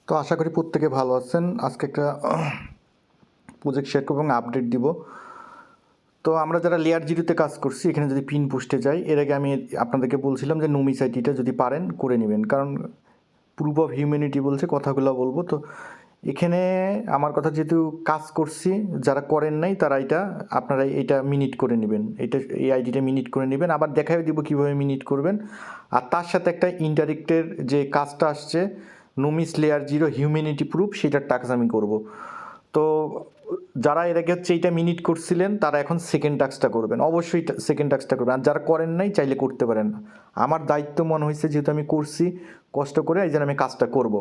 তো আশা করি প্রত্যেকে ভালো আছেন। আজকে একটা প্রজেক্ট শেয়ার করব এবং আপডেট দিব। তো আমরা যারা LayerZeroতে কাজ করছি এখানে যদি পিন পোস্টে যাই, এর আগে আমি আপনাদেরকে বলছিলাম যে নোমিস আইডিটা যদি পারেন করে নেবেন, কারণ প্রুফ অফ হিউম্যানিটি বলছে, কথাগুলো বলবো। তো এখানে আমার কথা যেহেতু কাজ করছি, যারা করেন নাই তারা আপনারা এটা মিনিট করে নেবেন, এই আইডিটা মিনিট করে নেবেন। আবার দেখাই দিব কীভাবে মিনিট করবেন। আর তার সাথে একটা ইনডাইরেক্টের যে কাজটা আসছে নোমিস LayerZero হিউম্যানিটি প্রুফ, সেটার টাস্ক আমি করব। তো যারা এর আগে হচ্ছে এইটা মিনিট করছিলেন তারা এখন সেকেন্ড টাস্কটা করবেন, অবশ্যই সেকেন্ড টাস্কটা করবেন। আর যারা করেন নাই চাইলে করতে পারেন। আমার দায়িত্ব মনে হয়েছে, যেহেতু আমি করছি কষ্ট করে, এই জন্য আমি কাজটা করব।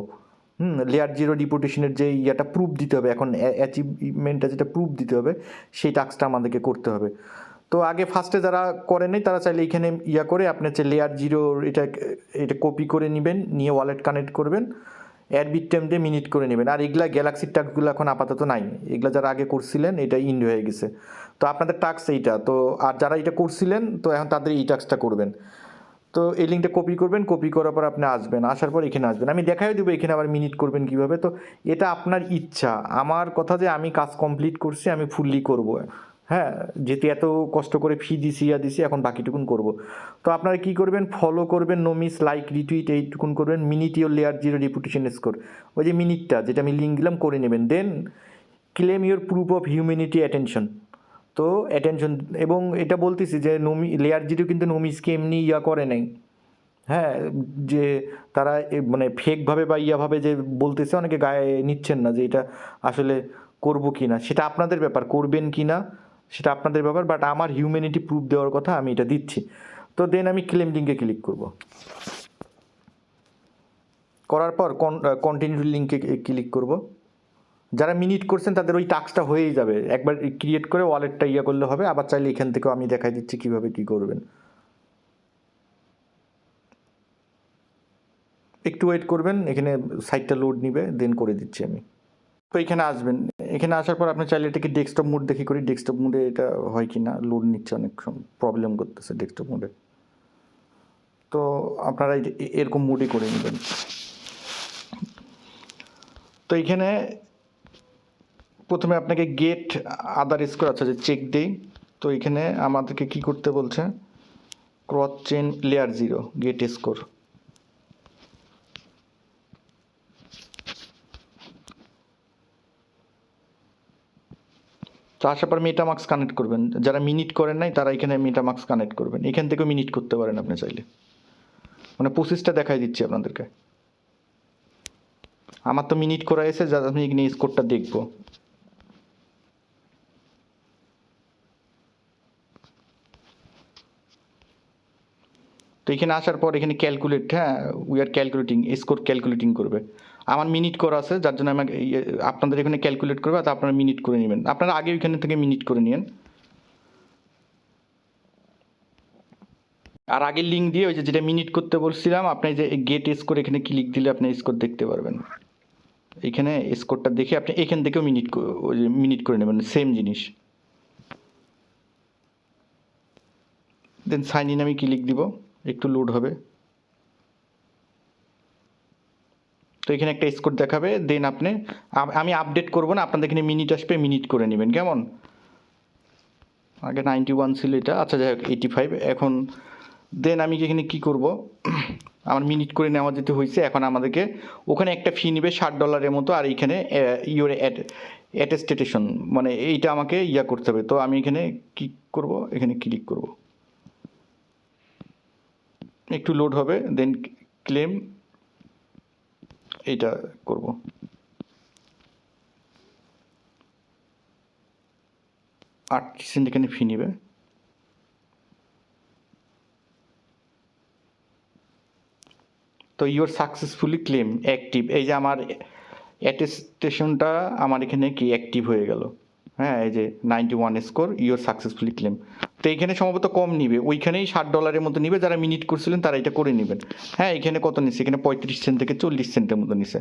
LayerZero রিপুটেশনের যে ইয়েটা প্রুফ দিতে হবে, এখন অ্যাচিভমেন্টটা যেটা প্রুফ দিতে হবে, সেই টাস্কটা আমাদেরকে করতে হবে। তো আগে ফার্স্টে যারা করেন নাই তারা চাইলে এখানে করে আপনি হচ্ছে LayerZero এটা কপি করে নেবেন, নিয়ে ওয়ালেট কানেক্ট করবেন, এয়ারবিট টাইম দিয়ে মিনিট করে নেবেন। আর এগুলা গ্যালাক্সির টাস্কগুলো এখন আপাতত নাই, এগুলা যারা আগে করছিলেন এটা ইন্ড হয়ে গেছে। তো আপনাদের টাস্ক এইটা তো, আর যারা এটা করছিলেন তো এখন তাদের এই টাস্কটা করবেন। তো এই লিঙ্কটা কপি করবেন, কপি করার পর আপনি আসবেন, আসার পর এখানে আসবেন, আমি দেখাই দেবো এখানে আবার মিনিট করবেন কীভাবে। তো এটা আপনার ইচ্ছা, আমার কথা যে আমি কাজ কমপ্লিট করছি, আমি ফুললি করব। হ্যাঁ, যেহেতু এত কষ্ট করে ফি দিছি এখন বাকিটুকুন করব। তো আপনারা কি করবেন, ফলো করবেন নোমিস, লাইক, রিটুইট এইটুকুন করবেন, mint your LayerZero reputation score, ওই যে মিনিটটা যেটা আমি লিঙ্ক দিলাম করে নেবেন। Then claim your proof of humanity attention. তো অ্যাটেনশন, এবং এটা বলতেছি যে LayerZero কিন্তু নোমিসকে এমনি করে নাই। হ্যাঁ, যে তারা মানে ফেকভাবে বা ইয়াভাবে যে বলতেছে, অনেকে গায়ে নিচ্ছেন না যে এটা আসলে করব কি না, সেটা আপনাদের ব্যাপার, করবেন কি না সেটা আপনাদের ব্যাপার। বাট আমার হিউম্যানিটি প্রুফ দেওয়ার কথা, আমি এটা দিচ্ছি। তো দেন আমি ক্লেম লিঙ্কে ক্লিক করব, করার পর কন্টিনিউ লিঙ্কে ক্লিক করব। যারা মিনিট করছেন তাদের ওই টাস্কটা হয়েই যাবে, একবার ক্রিয়েট করে ওয়ালেটটা করলে হবে। আবার চাইলে এখান থেকেও আমি দেখাই দিচ্ছি কীভাবে কী করবেন। একটু ওয়েট করবেন, এখানে সাইটটা লোড নিবে, দেন করে দিচ্ছি আমি। তো এখানে আসবেন, এখানে আসার পর আপনি চাইলে এটাকে ডেস্কটপ মোড দেখি করি, ডেস্কটপ মোডে এটা হয় কি না, লোড নিচ্ছে, অনেক প্রবলেম করতেছে ডেস্কটপ মোডে। তো আপনারা এরকম মোডে করে নেবেন। তো এইখানে প্রথমে আপনাকে গেট আদার স্কোর, আচ্ছা যে চেক দেই। তো এখানে আমাদেরকে কি করতে বলছে, cross chain LayerZero get score. তো আসার পর মেটামাস্ক কানেক্ট করবেন, যারা মিনিট করেন নাই তারা এখানে মেটামাস্ক কানেক্ট করবেন। এখান থেকেও মিনিট করতে পারেন আপনি চাইলে, মানে প্রসেসটা দেখাই দিচ্ছি আপনাদেরকে। আমার তো মিনিট করা এসে, যা আমি এখানে স্কোরটা দেখবো। তো এখানে আসার পর এখানে ক্যালকুলেট, হ্যাঁ we are calculating, score calculating করবে। আমার মিনিট করা আছে, যার জন্য আমাকে আপনাদের এখানে ক্যালকুলেট করবে, তা আপনারা মিনিট করে নেবেন। আপনারা আগে ওইখানে থেকে মিনিট করে নিন। আর আগের লিঙ্ক দিয়ে ওই যে যেটা মিনিট করতে বলছিলাম, আপনি যে গেট স্কোর এখানে ক্লিক দিলে আপনি স্কোর দেখতে পারবেন। এখানে স্কোরটা দেখে আপনি এখান থেকেও মিনিট করে নেবেন, সেম জিনিস। দেন সাইন ইন আমি ক্লিক দিব, একটু লোড হবে। তো এখানে একটা স্কোর দেখাবে। দেন আমি আপডেট করবো না, আপনাদের এখানে মিনিট আসবে, মিনিট করে নেবেন কেমন। আগে 91 ছিল এটা, আচ্ছা যাই হোক 85 এখন। দেন আমি এখানে কি করব, আমার মিনিট করে নেওয়া যেতে হয়েছে। এখন আমাদেরকে ওখানে একটা ফি নেবে $60 মতো, আর এইখানে ইউর অ্যাটেস্টেশন, মানে এইটা আমাকে করতে হবে। তো আমি এখানে কি করব, এখানে ক্লিক করব, একটু লোড হবে। দেন ক্লেম এইটা করব। 8 সেন্ট এখানে ফি নেবে। তো ইউর সাকসেসফুলি ক্লেম অ্যাক্টিভ, এই যে আমার অ্যাটেস্টেশনটা আমার এখানে কি অ্যাক্টিভ হয়ে গেল। হ্যাঁ, এই যে 91 স্কোর, ইউর সাকসেসফুলি ক্লেম। তো এইখানে সম্ভবত কম নিবে, ওইখানেই $60 মতো নিবে, যারা মিনিট করছিলেন তারা এটা করে নেবেন। হ্যাঁ, এখানে কত নিচ্ছে, এখানে 35 সেন্ট থেকে 40 সেন্টের মতো নিছে।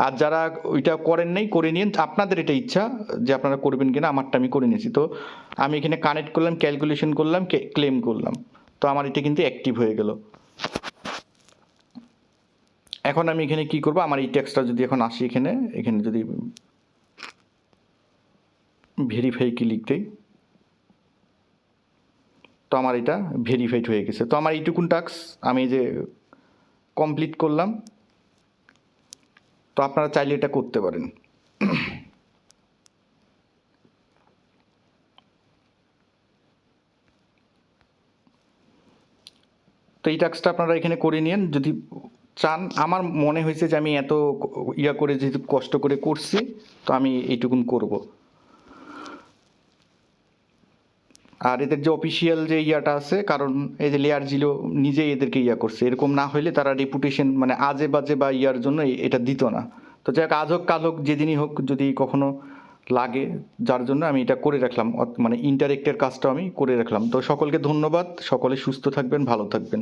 আর যারা ওইটা করেন নাই করে নিন, আপনাদের এটা ইচ্ছা যে আপনারা করবেন কিনা, আমারটা আমি করে নিয়েছি। তো আমি এখানে কানেক্ট করলাম, ক্যালকুলেশন করলাম, ক্লেম করলাম। তো আমার এটা কিন্তু অ্যাক্টিভ হয়ে গেল। এখন আমি এখানে কি করব, আমার এই টেক্সটটা যদি এখন আসি এখানে যদি ভেরিফাই ক্লিক দেই, তো আমার এটা ভেরিফাইড হয়ে গেছে। তো আমার এইটুকুন টাস্ক আমি যে কমপ্লিট করলাম। তো আপনারা চাইলে এটা করতে পারেন। তো এই টাস্কটা আপনারা এখানে করে নিন যদি চান। আমার মনে হয়েছে যে আমি এত করে যেহেতু কষ্ট করে করছি, তো আমি এইটুকুন করব। আর এদের যে অফিসিয়াল যে ইয়াটা আছে, কারণ এই যে LayerZero নিজেই এদেরকে করছে, এরকম না হইলে তারা রেপুটেশন মানে আজে বাজে বা ইয়ার জন্য এটা দিত না। তো যাই হোক, আজ হোক কাল হোক যেদিনই হোক, যদি কখনো লাগে, যার জন্য আমি এটা করে রাখলাম, মানে ইন্টারেক্টের কাজটা আমি করে রাখলাম। তো সকলকে ধন্যবাদ, সকলে সুস্থ থাকবেন, ভালো থাকবেন।